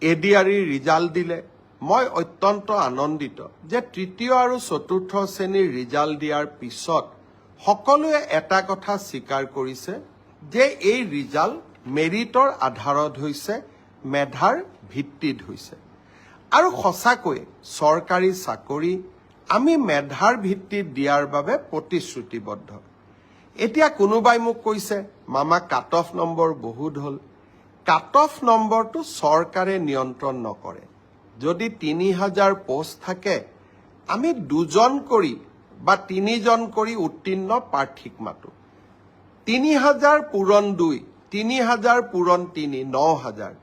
এডিআৰিৰ result দিলে মই অত্যন্ত আনন্দিত যে তৃতীয় আৰু চতুৰ্থ শ্ৰেণীৰ ৰিজাল্ট দিয়াৰ পিছত সকলোৱে এটা কথা স্বীকাৰ কৰিছে যে এই ৰিজাল্ট মেৰিটৰ আধাৰত হৈছে, মেধাৰ ভিত্তিত হৈছে। আৰু সঁচাকৈ চৰকাৰী চাকৰি আমি মেধাৰ ভিত্তিত দিয়াৰ বাবে প্ৰতিশ্ৰুতিবদ্ধ। এতিয়া কোনোবাই মোক কৈছে মামা কাট অফ নম্বৰ বহুত হ'ল। কাট অফ নম্বৰটো চৰকাৰে নিয়ন্ত্ৰণ নকৰে। যদি ৩,০০০ পোষ্ট থাকে আমি ২জন কৰি বা ৩জন কৰি উত্তীৰ্ণ প্ৰাৰ্থীক মাতো। ৩,০০০ পূৰণ ২, ৩,০০০ পূৰণ ৩, ৯,০০০।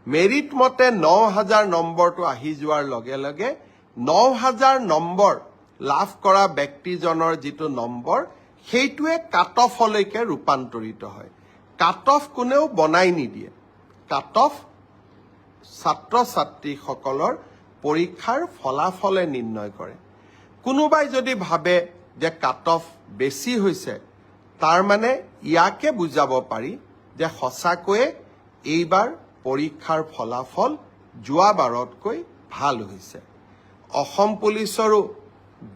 মেৰিট মতে ৯,০০০ নম্বৰটো আহি যোৱাৰ লগে লগে ৯,০০০ নম্বৰ লাভ কৰা ব্যক্তিজনৰ যিটো নম্বৰ সেইটোৱে কাট অফলৈকে ৰূপান্তৰিত হয়। কাট অফ কোনেও বনাই নিদিয়ে। কাট অফ ছাত্ৰ ছাত্ৰীসকলৰ পৰীক্ষাৰ ফলাফলে নিৰ্ণয় কৰে। কোনোবাই যদি ভাবে যে কাট অফ বেছি হৈছে তাৰ মানে ইয়াকে বুজাব পাৰি যে সঁচাকৈয়ে এইবাৰ পৰীক্ষাৰ ফলাফল যোৱাবাৰতকৈ ভাল হৈছে। অসম পুলিচৰো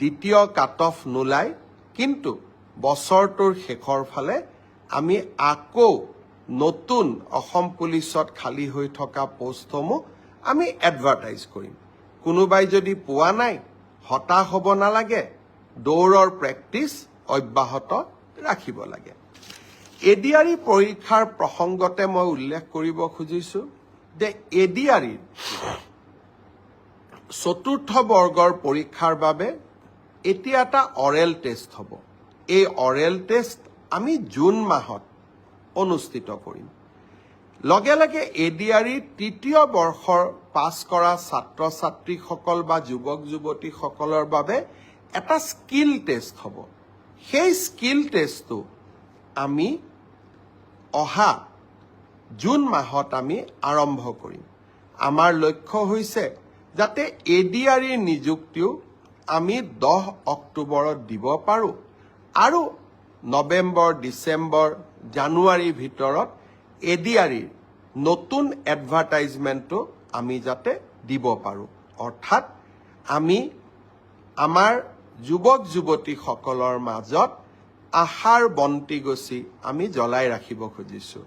দ্বিতীয় কাট অফ নোলায়, কিন্তু বছৰটোৰ শেষৰ ফালে আমি আকৌ নতুন অসম পুলিচত খালী হৈ থকা পোষ্টসমূহ আমি এডভাৰটাইজ কৰিম। কোনোবাই যদি পোৱা নাই হতাশ হ'ব নালাগে, দৌৰৰ প্ৰেক্টিচ অব্যাহত ৰাখিব লাগে। এডিআৰি পৰীক্ষাৰ প্ৰসংগতে মই উল্লেখ কৰিব খুজিছোঁ যে এডিআৰিৰ চতুৰ্থ বৰ্গৰ পৰীক্ষাৰ বাবে এতিয়া এটা অৰেল টেষ্ট হ'ব। এই অৰেল টেষ্ট আমি জুন মাহত অনুষ্ঠিত কৰিম। লগে লগে এডিআৰিৰ তৃতীয় বৰ্ষৰ পাছ কৰা ছাত্ৰ ছাত্ৰীসকল বা যুৱক যুৱতীসকলৰ বাবে এটা স্কিল টেষ্ট হ'ব। সেই স্কিল টেষ্টটো আমি অহা জুন মাহত আমি আৰম্ভ কৰিম। আমাৰ লক্ষ্য হৈছে যাতে এডিআৰিৰ নিযুক্তিও আমি 10 অক্টোবৰত দিব পাৰোঁ আৰু নৱেম্বৰ, ডিচেম্বৰ, জানুৱাৰীৰ ভিতৰত এডিআৰিৰ নতুন এডভাৰটাইজমেণ্টটো আমি যাতে দিব পাৰোঁ। অৰ্থাৎ আমি আমাৰ যুৱক যুৱতীসকলৰ মাজত আশাৰ বন্তি গছি আমি জ্বলাই ৰাখিব খুজিছোঁ